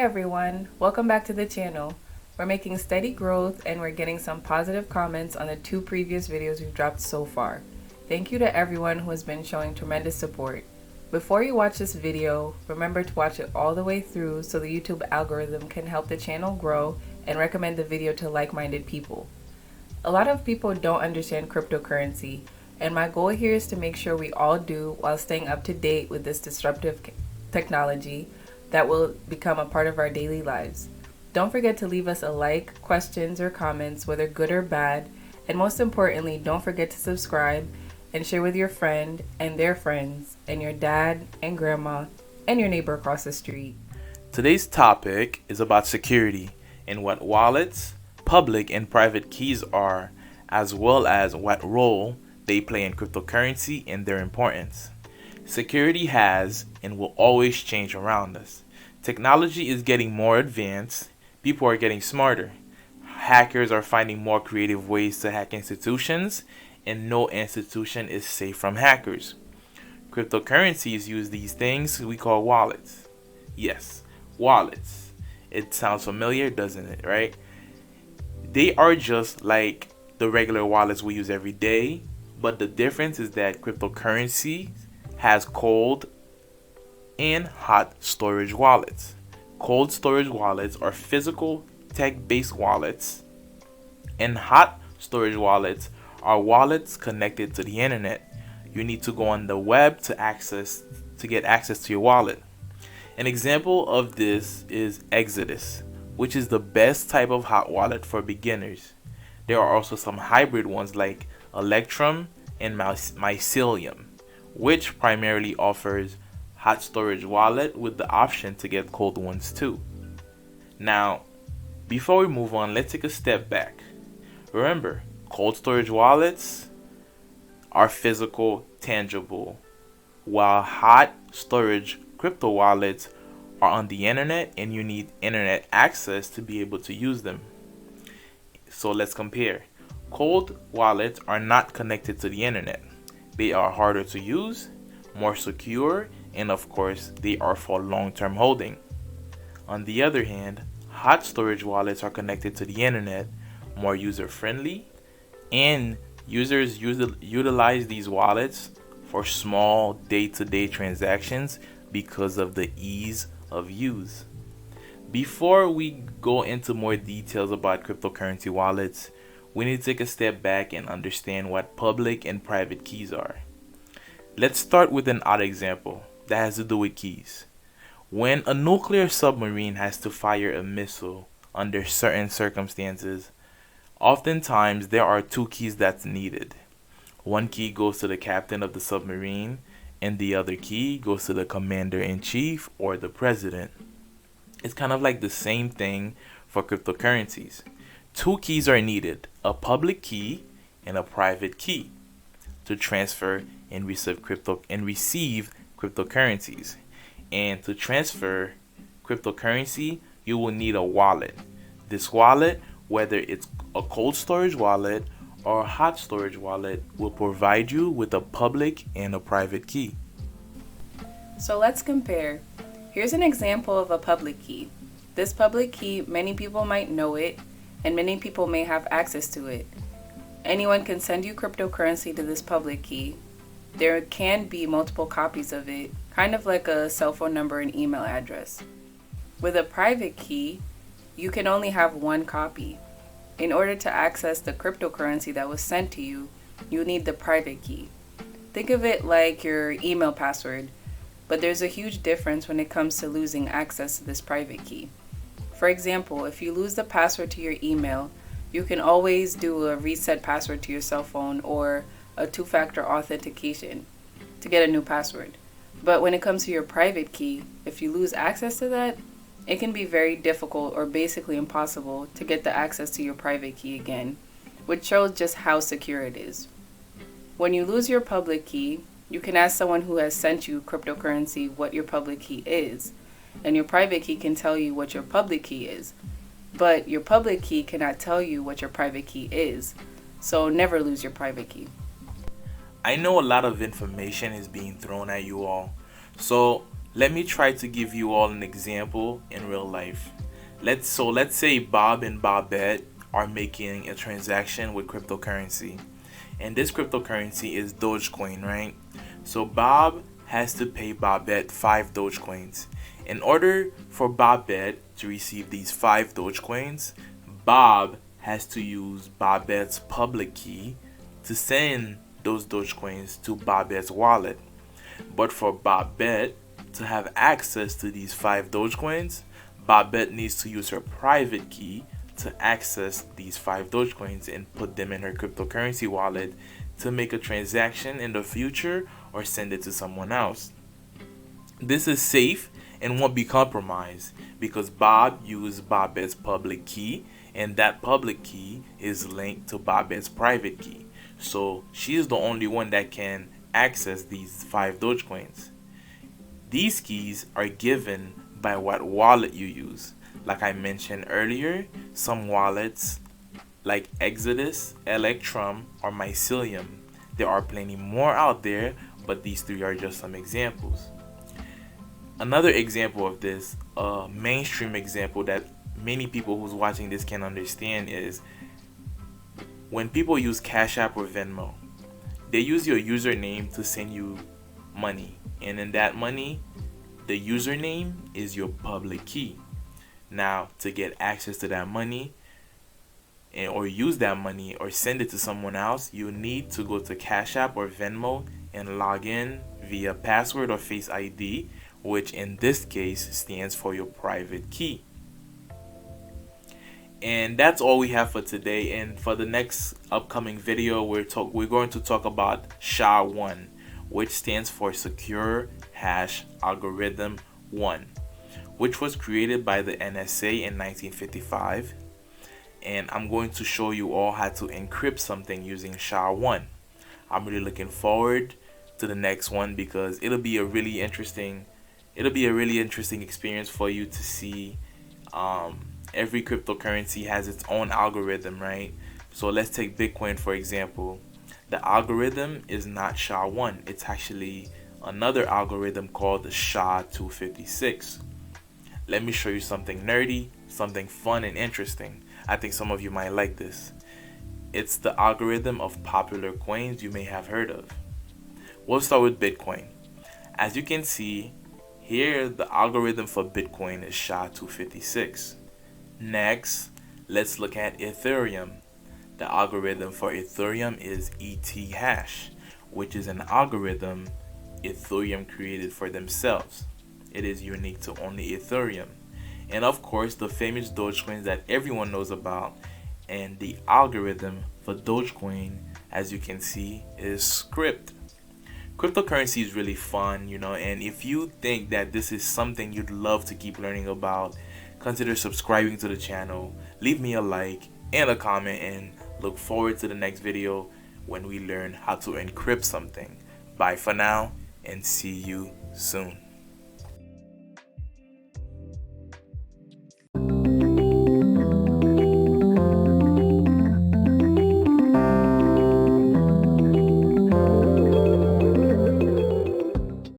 everyone, welcome back to the channel. We're making steady growth and we're getting some positive comments on the 2 previous videos we've dropped so far. Thank you to everyone who has been showing tremendous support. Before you watch this video, remember to watch it all the way through so the YouTube algorithm can help the channel grow and recommend the video to like-minded people. A lot of people don't understand cryptocurrency, and my goal here is to make sure we all do while staying up to date with this disruptive technology that will become a part of our daily lives. Don't forget to leave us a like, questions, or comments, whether good or bad, and most importantly, don't forget to subscribe and share with your friend and their friends and your dad and grandma and your neighbor across the street. Today's topic is about security and what wallets, public and private keys are, as well as what role they play in cryptocurrency and their importance. Security has and will always change around us. Technology is getting more advanced. People are getting smarter. Hackers are finding more creative ways to hack institutions, and no institution is safe from hackers. Cryptocurrencies use these things we call wallets. Yes, wallets. It sounds familiar, doesn't it, right? They are just like the regular wallets we use every day, but the difference is that cryptocurrency has cold and hot storage wallets. Cold storage wallets are physical tech-based wallets, and hot storage wallets are wallets connected to the internet. You need to go on the web to get access to your wallet. An example of this is Exodus, which is the best type of hot wallet for beginners. There are also some hybrid ones like Electrum and Mycelium, which primarily offers hot storage wallet with the option to get cold ones too. Now, before we move on, let's take a step back. Remember, cold storage wallets are physical, tangible, while hot storage crypto wallets are on the internet and you need internet access to be able to use them. So let's compare. Cold wallets are not connected to the internet. They are harder to use, more secure, and of course, they are for long-term holding. On the other hand, hot storage wallets are connected to the internet, more user-friendly, and users utilize these wallets for small day-to-day transactions because of the ease of use. Before we go into more details about cryptocurrency wallets, we need to take a step back and understand what public and private keys are. Let's start with an odd example that has to do with keys. When a nuclear submarine has to fire a missile under certain circumstances, oftentimes there are 2 keys that's needed. One key goes to the captain of the submarine, and the other key goes to the commander-in-chief or the president. It's kind of like the same thing for cryptocurrencies. 2 keys are needed, a public key and a private key, to transfer and receive cryptocurrencies. And to transfer cryptocurrency, you will need a wallet. This wallet, whether it's a cold storage wallet or a hot storage wallet, will provide you with a public and a private key. So let's compare. Here's an example of a public key. This public key, many people might know it, and many people may have access to it. Anyone can send you cryptocurrency to this public key. There can be multiple copies of it, kind of like a cell phone number and email address. With a private key, you can only have 1 copy. In order to access the cryptocurrency that was sent to you, you need the private key. Think of it like your email password, but there's a huge difference when it comes to losing access to this private key. For example, if you lose the password to your email, you can always do a reset password to your cell phone or a 2-factor authentication to get a new password. But when it comes to your private key, if you lose access to that, it can be very difficult or basically impossible to get the access to your private key again, which shows just how secure it is. When you lose your public key, you can ask someone who has sent you cryptocurrency what your public key is, and your private key can tell you what your public key is. But your public key cannot tell you what your private key is, so never lose your private key. I know a lot of information is being thrown at you all, so Let me try to give you all an example in real life. Let's say Bob and Bobette are making a transaction with cryptocurrency. And this cryptocurrency is Dogecoin, right? So Bob has to pay Bobette 5 Dogecoins. In order for Bobette to receive these 5 Dogecoins, Bob has to use Bobette's public key to send those Dogecoins to Bobette's wallet. But for Bobette to have access to these 5 Dogecoins, Bobette needs to use her private key to access these 5 Dogecoins and put them in her cryptocurrency wallet to make a transaction in the future or send it to someone else. This is safe and won't be compromised because Bob used Bobette's public key, and that public key is linked to Bobette's private key. So she is the only one that can access these 5 Dogecoins. These keys are given by what wallet you use. Like I mentioned earlier, some wallets like Exodus, Electrum, or Mycelium. There are plenty more out there, but these 3 are just some examples. Another example of this, a mainstream example that many people who's watching this can understand, is when people use Cash App or Venmo. They use your username to send you money, and in that money, the username is your public key. Now, to get access to that money or use that money or send it to someone else, you need to go to Cash App or Venmo and log in via password or Face ID, which in this case stands for your private key. And that's all we have for today. And for the next upcoming video, we're going to talk about SHA-1, which stands for Secure Hash Algorithm 1, which was created by the NSA in 1955. And I'm going to show you all how to encrypt something using SHA-1. I'm really looking forward to the next one because it'll be a really interesting experience for you to see. Every cryptocurrency has its own algorithm, right? So let's take Bitcoin for example. The algorithm is not SHA-1. It's actually another algorithm called the SHA-256. Let me show you something nerdy, something fun and interesting. I think some of you might like this. It's the algorithm of popular coins you may have heard of. We'll start with Bitcoin. As you can see here, the algorithm for Bitcoin is SHA-256. Next, let's look at Ethereum. The algorithm for Ethereum is ET hash, which is an algorithm Ethereum created for themselves. It is unique to only Ethereum. And of course, the famous Dogecoin that everyone knows about, and the algorithm for Dogecoin, as you can see, is Script. Cryptocurrency is really fun, and if you think that this is something you'd love to keep learning about, consider subscribing to the channel, leave me a like and a comment, and look forward to the next video when we learn how to encrypt something. Bye for now, and see you soon.